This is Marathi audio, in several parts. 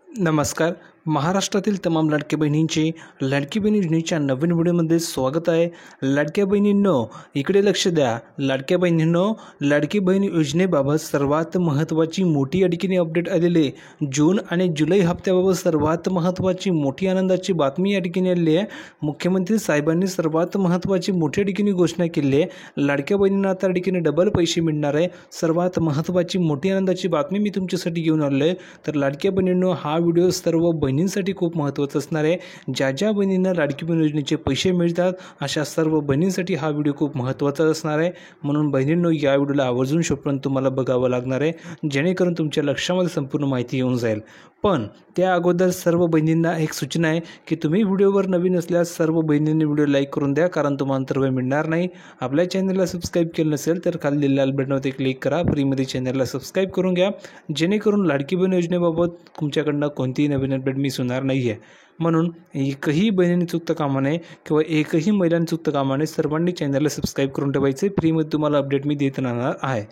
नमस्कार. महाराष्ट्रातील तमाम लाडक्या बहिणींचे लाडकी बहीण योजनेच्या नवीन व्हिडिओमध्ये स्वागत आहे. लाडक्या बहिणींनो, इकडे लक्ष द्या. लाडक्या बहिणींनो, लाडकी बहीण योजनेबाबत सर्वात महत्त्वाची मोठी आणखीन अपडेट आलेली आहे. जून आणि जुलै हप्त्याबाबत सर्वात महत्त्वाची मोठी आनंदाची बातमी या ठिकाणी आलेली आहे. मुख्यमंत्री साहेबांनी सर्वात महत्त्वाची मोठी ठिकाणी घोषणा केली आहे. लाडक्या बहिणींना आता ठिकाणी डबल पैसे मिळणार आहे. सर्वात महत्त्वाची मोठी आनंदाची बातमी मी तुमच्यासाठी घेऊन आलो आहे. तर लाडक्या बहिणींनो, हा व्हिडिओ सर्व बहिणींसाठी खूप महत्त्वाचा असणार आहे. ज्या बहिणींना लाडकी बहीण योजनेचे पैसे मिळतात अशा सर्व बहिणींसाठी हा व्हिडिओ खूप महत्त्वाचा असणार आहे. म्हणून बहिणींनो, या व्हिडिओला आवर्जून शेवटपर्यंत तुम्हाला बघावं लागणार आहे, जेणेकरून तुमच्या लक्षामध्ये संपूर्ण माहिती येऊन जाईल. पण त्या अगोदर सर्व बहिणींना एक सूचना आहे की तुम्ही व्हिडिओवर नवीन असल्यास सर्व बहिणींनी व्हिडिओ लाईक करून द्या, कारण तुम्हाला तर वेळ मिळणार नाही. आपल्या चॅनलला सबस्क्राईब केलं नसेल तर खाली दिलेल्या लाल बटनावरती क्लिक करा, फ्रीमध्ये चॅनलला सबस्क्राईब करून घ्या, जेणेकरून लाडकी बहीण योजनेबाबत तुमच्याकडनं कोणतीही नवीन अपडेट मिस होणार नाही आहे. म्हणून एकही बहिणीने चुकता कामा नये किंवा एकही महिलांनी चुकता कामा नये. सर्वांनी चॅनलला सबस्क्राईब करून ठेवायचे. फ्रीमध्ये तुम्हाला अपडेट मी देत राहणार आहे.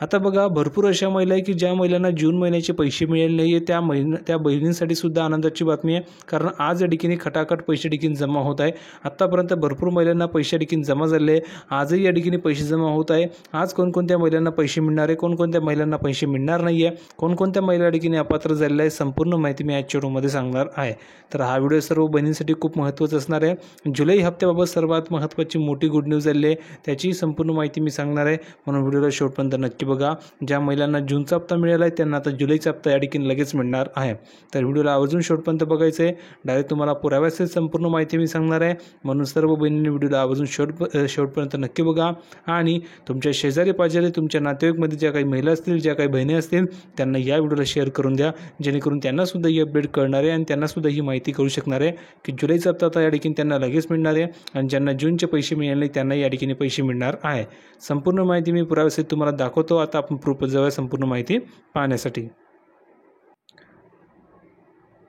आता बघा, भरपूर अशा महिला आहे की ज्या महिलांना जून महिन्याचे पैसे मिळाले नाही आहे. त्या बहिणींसाठी सुद्धा आनंदाची बातमी आहे, कारण आज या ठिकाणी खटाखट पैसे ठिकाणी जमा होत आहे. आत्तापर्यंत भरपूर महिलांना पैसे ठिकाणी जमा झाले आहे. आजही या ठिकाणी पैसे जमा होत आहे. आज कोणकोणत्या महिलांना पैसे मिळणार आहे, कोणकोणत्या महिलांना पैसे मिळणार नाही आहे, कोणकोणत्या महिला ठिकाणी अपात्र झालेल्या आहे, संपूर्ण माहिती मी आजच्या व्हिडिओमध्ये सांगणार आहे. तर हा व्हिडिओ सर्व बहिणींसाठी खूप महत्त्वाचा असणार आहे. जुलै हप्त्याबाबत सर्वात महत्त्वाची मोठी गुड न्यूज आली आहे, त्याची संपूर्ण माहिती मी सांगणार आहे. म्हणून व्हिडिओला शेवटपर्यंत नक्की बघा. ज्या महिलांना जूनचा हप्ता मिळाला आहे त्यांना आता जुलैचा हप्ता या ठिकाणी लगेच मिळणार आहे. तर व्हिडिओला आवर्जून शेवटपर्यंत बघायचं आहे. डायरेक्ट तुम्हाला पुराव्यासहित संपूर्ण माहिती मी सांगणार आहे. म्हणून सर्व बहिणींनी व्हिडिओला आवर्जून शेवटपर्यंत नक्की बघा. आणि तुमच्या शेजारी पाजारी, तुमच्या नातेवाईकमध्ये ज्या काही महिला असतील, ज्या काही बहिणी असतील, त्यांना या व्हिडिओला शेअर करून द्या, जेणेकरून त्यांनासुद्धा ही अपडेट कळणार आहे आणि त्यांनासुद्धा ही माहिती कळू शकणार आहे की जुलैचा हप्ता आता या ठिकाणी त्यांना लगेच मिळणार आहे आणि ज्यांना जूनचे पैसे मिळाले नाही त्यांना या ठिकाणी पैसे मिळणार आहे. संपूर्ण माहिती मी पुराव्यासहित तुम्हाला दाखवतो. आता आपण प्रूफ जाऊया संपूर्ण माहिती पाहण्यासाठी.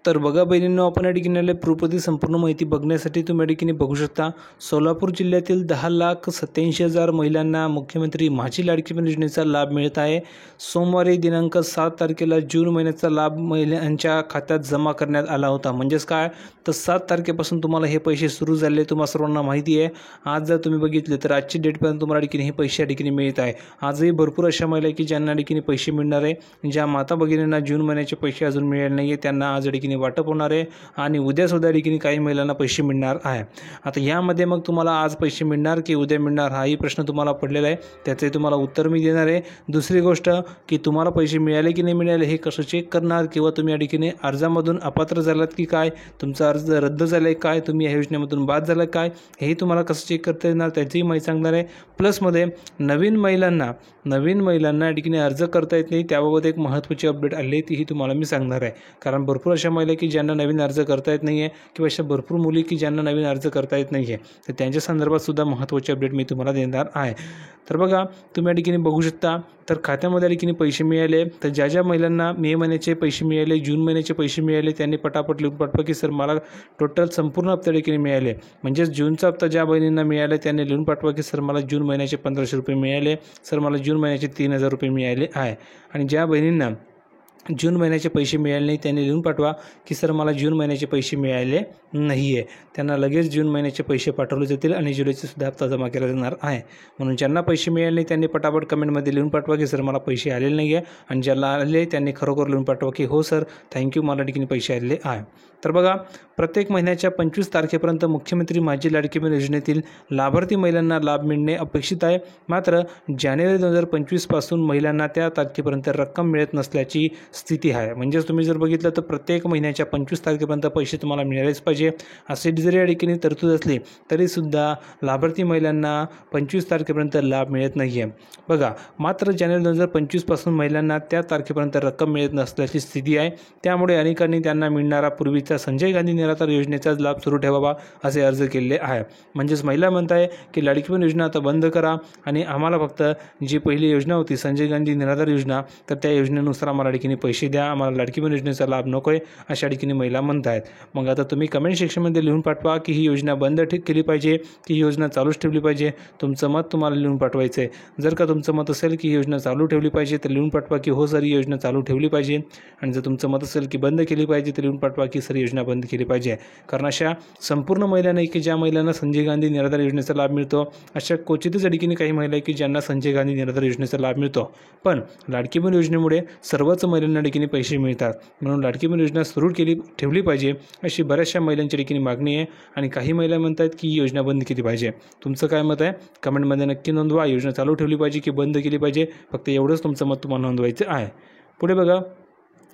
तर बघा बहिणींनो, आपण या ठिकाणी प्रूफमध्ये संपूर्ण माहिती बघण्यासाठी तुम्ही या ठिकाणी बघू शकता. सोलापूर जिल्ह्यातील 10,87,000 महिलांना मुख्यमंत्री माझी लाडकी बहीण योजनेचा लाभ मिळत आहे. सोमवारी दिनांक 7 तारखेला जून महिन्याचा लाभ महिलांच्या खात्यात जमा करण्यात आला होता. म्हणजेच काय, तर 7 तारखेपासून तुम्हाला हे पैसे सुरू झाले. तुम्हाला सर्वांना माहिती आहे. आज जर तुम्ही बघितले तर आजची डेटपर्यंत तुम्हाला ठिकाणी हे पैसे या ठिकाणी मिळत आहे. आजही भरपूर अशा महिला की ज्यांना ठिकाणी पैसे मिळणार आहे. ज्या माता भगिनींना जून महिन्याचे पैसे अजून मिळाले नाही आहे त्यांना आज ठिकाणी वाटप होणार आहे आणि उद्यासुद्धा ठिकाणी काही महिलांना पैसे मिळणार आहे. आता यामध्ये मग तुम्हाला आज पैसे मिळणार की उद्या मिळणार हाही प्रश्न तुम्हाला पडलेला आहे. त्याचे तुम्हाला उत्तर मी देणार आहे. दुसरी गोष्ट की तुम्हाला पैसे मिळाले की नाही मिळाले हे कसं चेक करणार, किंवा तुम्ही या ठिकाणी अर्जामधून अपात्र झालात की काय, तुमचा अर्ज रद्द झाला आहे काय, तुम्ही या योजनेमधून बाद झाला काय, हेही तुम्हाला कसं चेक करता येणार त्याचीही माहिती सांगणार आहे. प्लसमध्ये नवीन महिलांना या ठिकाणी अर्ज करता येत नाही, त्याबाबत एक महत्त्वाची अपडेट आली आहे, तीही तुम्हाला मी सांगणार आहे. कारण भरपूर अशा महिला की ज्यांना नवीन अर्ज करता येत नाही आहे किंवा अशा भरपूर मुली की ज्यांना नवीन अर्ज करता येत नाही आहे, तर त्यांच्या संदर्भात सुद्धा महत्त्वाची अपडेट मी तुम्हाला देणार आहे. तर बघा, तुम्ही या ठिकाणी बघू शकता. तर खात्यामध्ये या ठिकाणी पैसे मिळाले. तर ज्या महिलांना मे महिन्याचे पैसे मिळाले, जून महिन्याचे पैसे मिळाले, त्यांनी पटापट लिहून पाठवा की सर मला टोटल संपूर्ण हप्ता ठिकाणी मिळाले. म्हणजेच जूनचा हप्ता ज्या बहिणींना मिळाले त्यांनी लिहून पाठवा की सर मला जून महिन्याचे 1,500 रुपये मिळाले, सर मला जून महिन्याचे 3,000 रुपये मिळाले आहे. आणि ज्या बहिणींना जून महिन्याचे पैसे मिळाले नाही त्यांनी लिहून पाठवा की सर मला जून महिन्याचे पैसे मिळाले नाही आहे. त्यांना लगेच जून महिन्याचे पैसे पाठवले जातील आणि जुलैचे सुद्धा हप्ता जमा केला जाणार आहे. म्हणून ज्यांना पैसे मिळाले नाही त्यांनी पटापट कमेंटमध्ये लिहून पाठवा की सर मला पैसे आलेले नाही आहे, आणि ज्याला आले त्यांनी खरोखर लिहून पाठवा की हो सर थँक्यू, मला ठिकाणी पैसे आलेले आहे. तर बघा, प्रत्येक महिन्याच्या 25 तारखेपर्यंत मुख्यमंत्री माझी लाडकी बहीण योजनेतील लाभार्थी महिलांना लाभ मिळणे अपेक्षित आहे. मात्र जानेवारी 2025 पासून महिलांना त्या तारखेपर्यंत रक्कम मिळत नसल्याची स्थिती आहे. म्हणजेच तुम्ही जर बघितलं तर प्रत्येक महिन्याच्या 25 तारखेपर्यंत पैसे तुम्हाला मिळालेच पाहिजे. असे जरी या ठिकाणी तरतूद असली तरीसुद्धा लाभार्थी महिलांना 25 तारखेपर्यंत लाभ मिळत नाही आहे. बघा, मात्र जानेवारी 2025 पासून महिलांना त्या तारखेपर्यंत रक्कम मिळत नसल्याची स्थिती आहे. त्यामुळे अनेकांनी त्यांना मिळणारा पूर्वीचा संजय गांधी निराधार योजनेचाच लाभ सुरू ठेवावा असे अर्ज केले आहे. म्हणजेच महिला म्हणत आहे की लाडकी बहीण योजना आता बंद करा आणि आम्हाला फक्त जी पहिली योजना होती संजय गांधी निराधार योजना, तर त्या योजनेनुसार आम्हाला ठिकाणी पैसे द्या, आम्हाला लाडकी बहीण योजनेचा लाभ नको आहे, अशा ठिकाणी महिला म्हणत आहेत. मग आता तुम्ही कमेंट सेक्शनमध्ये लिहून पाठवा की ही योजना बंद केली पाहिजे की ही योजना चालूच ठेवली पाहिजे. तुमचं मत तुम्हाला लिहून पाठवायचं आहे. जर का तुमचं मत असेल की ही योजना चालू ठेवली पाहिजे तर लिहून पाठवा की हो सर ही योजना चालू ठेवली पाहिजे, आणि जर तुमचं मत असेल की बंद केली पाहिजे तर लिहून पाठवा की सर योजना बंद केली पाहिजे. कारण अशा संपूर्ण महिला नाही की ज्या महिलांना संजय गांधी निराधार योजनेचा लाभ मिळतो, अशा क्वचितच ठिकाणी काही महिला की ज्यांना संजय गांधी निराधार योजनेचा लाभ मिळतो. पण लाडकी बहीण योजनेमुळे सर्वच महिलांना ठिकाणी पैसे मिळतात, म्हणून लाडकी बहीण योजना सुरू ठेवली पाहिजे अशी बऱ्याचशा महिलांच्या ठिकाणी मागणी आहे. आणि काही महिला म्हणतात की ही योजना बंद केली पाहिजे. तुमचं काय मत आहे कमेंटमध्ये नक्की नोंदवा. योजना चालू ठेवली पाहिजे की बंद केली पाहिजे, फक्त एवढंच तुमचं मत तुम्हाला नोंदवायचं आहे. पुढे बघा,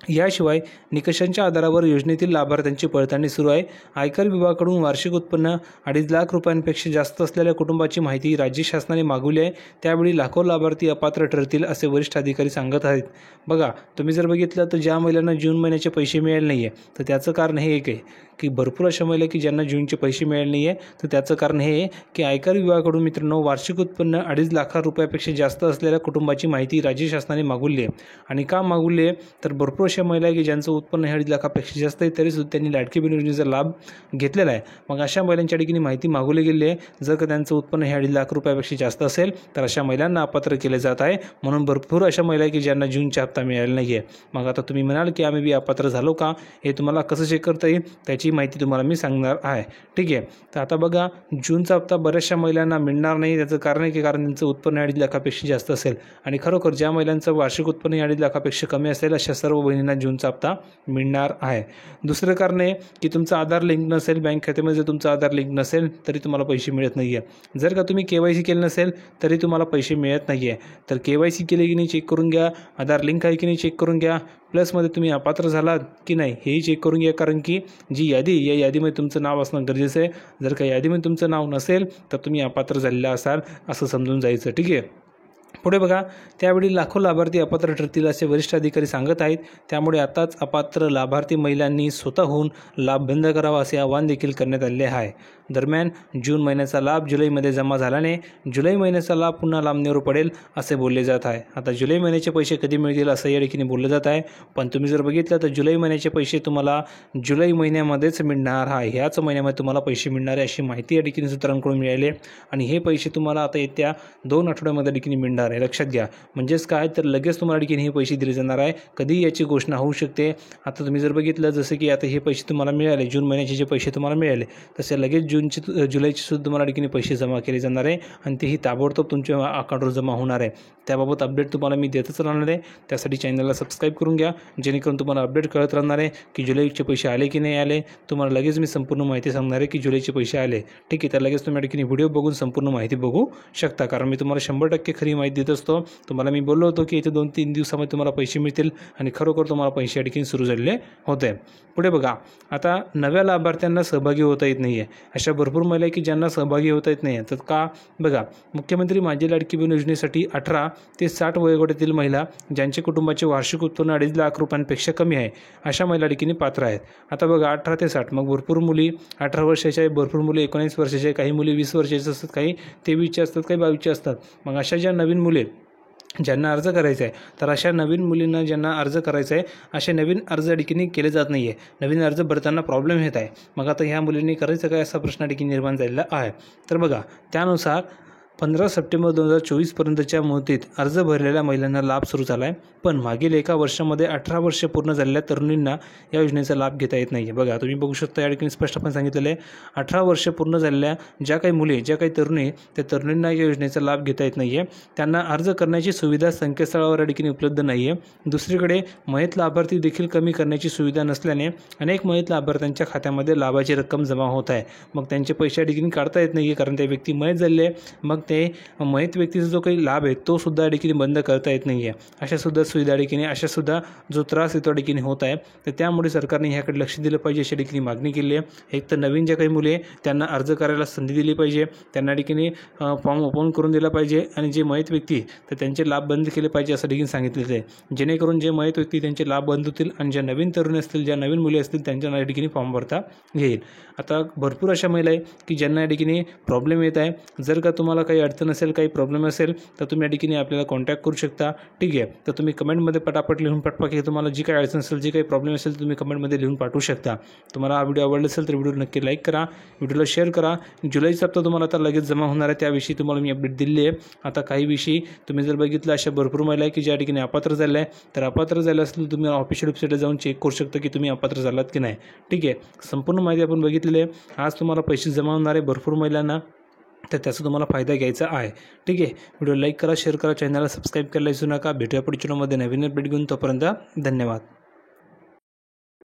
याशिवाय निकषांच्या आधारावर योजनेतील लाभार्थ्यांची पडताळणी सुरू आहे. आयकर विभागाकडून वार्षिक उत्पन्न 2.5 लाख रुपयांपेक्षा जास्त असलेल्या कुटुंबाची माहिती राज्य शासनाने मागवली आहे. त्यावेळी लाखो लाभार्थी अपात्र ठरतील असे वरिष्ठ अधिकारी सांगत आहेत. बघा, तुम्ही जर बघितलं तर ज्या महिलांना जून महिन्याचे पैसे मिळाले नाही आहे तर त्याचं कारण हे एक आहे की भरपूर अशा महिला की ज्यांना जूनचे पैसे मिळाले नाही आहे, तर त्याचं कारण हे आहे की आयकर विभागाकडून मित्रांनो वार्षिक उत्पन्न 2.5 लाख रुपयापेक्षा जास्त असलेल्या कुटुंबाची माहिती राज्य शासनाने मागवली आहे. आणि का मागवली आहे तर भरपूर अशा महिला आहे की ज्यांचं उत्पन्न 2.5 लाखापेक्षा जास्त आहे तरीसुद्धा त्यांनी लाडकी बहीण योजनेचा लाभ घेतलेला आहे. मग अशा महिलांच्या ठिकाणी माहिती मागवली गेली आहे. जर का त्यांचं उत्पन्न 2.5 लाख रुपयापेक्षा जास्त असेल तर अशा महिलांना अपात्र केले जात आहे. म्हणून भरपूर अशा महिला आहे की ज्यांना जूनचा हप्ता मिळाला नाही आहे. मग आता तुम्ही म्हणाल की आम्ही बी अपात्र झालो का, हे तुम्हाला कसं चेक करता येईल त्याची माहिती तुम्हाला मी सांगणार आहे. ठीक आहे, तर आता बघा, जूनचा हप्ता बऱ्याचशा महिलांना मिळणार नाही. त्याचं कारण आहे की कारण त्यांचं उत्पन्न 2.5 लाखापेक्षा जास्त असेल. आणि खरोखर ज्या महिलांचं वार्षिक उत्पन्न 2.5 लाखापेक्षा कमी असेल अशा सर्व बहिणींना जूनचा हप्ता मिळणार आहे. दुसरं कारण आहे की तुमचं आधार लिंक नसेल, बँक खात्यामध्ये जर तुमचं आधार लिंक नसेल तरी तुम्हाला पैसे मिळत नाही आहे. जर का तुम्ही KYC केलं नसेल तरी तुम्हाला पैसे मिळत नाही आहे. तर KYC केले की नाही चेक करून घ्या, आधार लिंक आहे की नाही चेक करून घ्या, प्लसमध्ये तुम्ही अपात्र झालात की नाही हेही चेक करून घ्या. कारण की जी यादी, या यादीमध्ये तुमचं नाव असणं गरजेचं आहे. जर का यादीमध्ये तुमचं नाव नसेल तर तुम्ही अपात्र झालेला असाल असं समजून जायचं. ठीक आहे, पुढे बघा, त्यावेळी लाखो लाभार्थी अपात्र ठरतील असे वरिष्ठ अधिकारी सांगत आहेत. त्यामुळे आताच अपात्र लाभार्थी महिलांनी स्वतःहून लाभ बंद करावा असे आवाहन देखील करण्यात आले आहे. दरम्यान जून महिन्याचा लाभ जुलैमध्ये जमा झाल्याने जुलै महिन्याचा लाभ पुन्हा लांबणीवर पडेल असे बोलले जात आहे. आता जुलै महिन्याचे पैसे कधी मिळतील असं या ठिकाणी बोललं जात आहे. पण तुम्ही जर बघितलं तर जुलै महिन्याचे पैसे तुम्हाला जुलै महिन्यामध्येच मिळणार आहे. ह्याच महिन्यामध्ये तुम्हाला पैसे मिळणार आहे अशी माहिती या ठिकाणी सूत्रांकडून मिळाली. आणि हे पैसे तुम्हाला आता येत्या 2 आठवड्यामध्ये ठिकाणी मिळणार आहे. लक्षात घ्या, म्हणजेच काय तर लगेच तुम्हाला ठिकाणी हे पैसे दिले जाणार आहे. कधी याची घोषणा होऊ शकते. आता तुम्ही जर बघितलं जसं की आता हे पैसे तुम्हाला मिळाले, जून महिन्याचे जे पैसे तुम्हाला मिळाले तसे लगेच जुलैचे सुद्धा तुम्हाला ठिकाणी पैसे जमा केले जाणार आहे आणि तेही ताबडतोब तुमच्या अकाउंटवर जमा होणार आहे. त्याबाबत अपडेट तुम्हाला मी देतच राहणार आहे. त्यासाठी चॅनलला सबस्क्राईब करून घ्या, जेणेकरून तुम्हाला अपडेट कळत राहणार आहे की जुलैचे पैसे आले की नाही आले. तुम्हाला लगेच मी संपूर्ण माहिती सांगणार आहे की जुलैचे पैसे आले. ठीक आहे, तर लगेच तुम्ही ठिकाणी व्हिडिओ बघून संपूर्ण माहिती बघू शकता. कारण मी तुम्हाला 100% खरी माहिती देत असतो. तुम्हाला मी बोललो होतो की येत्या 2-3 दिवसामध्ये तुम्हाला पैसे मिळतील आणि खरोखर तुम्हाला पैसे या ठिकाणी सुरू झालेले होते. पुढे बघा, आता नव्या लाभार्थ्यांना सहभागी होता येत नाही आहे. अशा भरपूर महिला की ज्यांना सहभागी होता येत नाही आहे. तर का बघा, मुख्यमंत्री माझी लाडकी बहीण योजनेसाठी 18 ते 60 वयोगटातील महिला ज्यांचे कुटुंबाचे वार्षिक उत्पन्न 2.5 लाख रुपयांपेक्षा कमी आहे अशा महिला ठिकाणी पात्र आहेत. आता बघा, 18 ते 60 मग भरपूर मुली 18 वर्षाच्या आहे, भरपूर मुली 19 वर्षाच्या आहे, काही मुली 20 वर्षाच्या असतात, काही 23चे असतात, काही 22चे असतात. मग अशा ज्या नवीन मुली ज्यांना अर्ज करायचा आहे तर अशा नवीन मुलींना ज्यांना अर्ज करायचा आहे असे नवीन अर्ज ठिकाणी केले जात नाही आहे. नवीन अर्ज भरताना प्रॉब्लेम येत आहे. मग आता ह्या मुलींनी करायचं काय असा प्रश्न ठिकाणी निर्माण झालेला आहे. तर बघा, त्यानुसार 15 सप्टेंबर 2024पर्यंतच्या मुदतीत अर्ज भरलेल्या महिलांना लाभ सुरू झाला आहे. पण मागील एका वर्षामध्ये 18 वर्षे पूर्ण झालेल्या तरुणींना या योजनेचा लाभ घेता येत नाही आहे. बघा, तुम्ही बघू शकता या ठिकाणी स्पष्टपणे सांगितलेलं आहे 18 वर्षे पूर्ण झालेल्या ज्या काही मुली, ज्या काही तरुणी, त्या तरुणींना या योजनेचा लाभ घेता येत नाही आहे. त्यांना अर्ज करण्याची सुविधा संकेतस्थळावर या ठिकाणी उपलब्ध नाही आहे. दुसरीकडे मयत लाभार्थी देखील कमी करण्याची सुविधा नसल्याने अनेक मयत लाभार्थ्यांच्या खात्यामध्ये लाभाची रक्कम जमा होत आहे. मग त्यांचे पैसे या ठिकाणी काढता येत नाही आहे कारण त्या व्यक्ती मयत झालेले आहे. मग ते मयत व्यक्तीचा जो काही लाभ आहे तो सुद्धा ठिकाणी बंद करता येत नाही आहे. अशा सुद्धा सुविधा ठिकाणी, अशा सुद्धा जो त्रास आहे तो ठिकाणी होत आहे. तर त्यामुळे सरकारने ह्याकडे लक्ष दिलं पाहिजे अशा ठिकाणी मागणी केली आहे. एक तर नवीन ज्या काही मुली आहे त्यांना अर्ज करायला संधी दिली पाहिजे, त्यांना ठिकाणी फॉर्म ओपन करून दिला पाहिजे आणि जे मयत व्यक्ती तर त्यांचे लाभ बंद केले पाहिजे असं ठिकाणी सांगितलेलं आहे. जेणेकरून जे मयत व्यक्ती त्यांचे लाभ बंद होतील आणि ज्या नवीन तरुणी असतील, ज्या नवीन मुली असतील त्यांच्या या ठिकाणी फॉर्म भरता येईल. आता भरपूर अशा महिला आहे की ज्यांना या ठिकाणी प्रॉब्लेम येत आहे. जर का तुम्हाला काही अडचण असेल, काही प्रॉब्लेम असेल तर तुम्ही या ठिकाणी आपल्याला कॉन्टॅक्ट करू शकता. ठीक आहे, तर तुम्ही कमेंटमध्ये पटापट लिहून पाठवा की तुम्हाला जी काही अडचण असेल, जी काही प्रॉब्लेम असेल तुम्ही कमेंटमध्ये लिहून पाठवू शकता. तुम्हाला हा व्हिडिओ आवडला असेल तर व्हिडिओ नक्की लाईक करा, व्हिडिओला शेअर करा. जुलैचा हप्ता तुम्हाला आता लगेच जमा होणार आहे, त्याविषयी तुम्हाला मी अपडेट दिली आहे. आता काही विषयी तुम्ही जर बघितलं अशा भरपूर महिला आहे की ज्या ठिकाणी अपात्र झाल्या आहे, तर अपात्र झालं असेल तुम्ही ऑफिशियल वेबसाईटला जाऊन चेक करू शकता की तुम्ही अपात्र झालात की नाही. ठीक आहे, संपूर्ण माहिती आपण बघितलेली आहे. आज तुम्हाला पैसे जमा होणार आहे भरपूर महिलांना, तर त्याचा तुम्हाला फायदा घ्यायचा आहे. ठीक आहे, व्हिडिओ लाईक करा, शेअर करा, चॅनलला सबस्क्राईब करायला विसरू नका. भेटूया पुढच्या व्हिडिओमध्ये नवीन अपडेट घेऊन. तोपर्यंत धन्यवाद.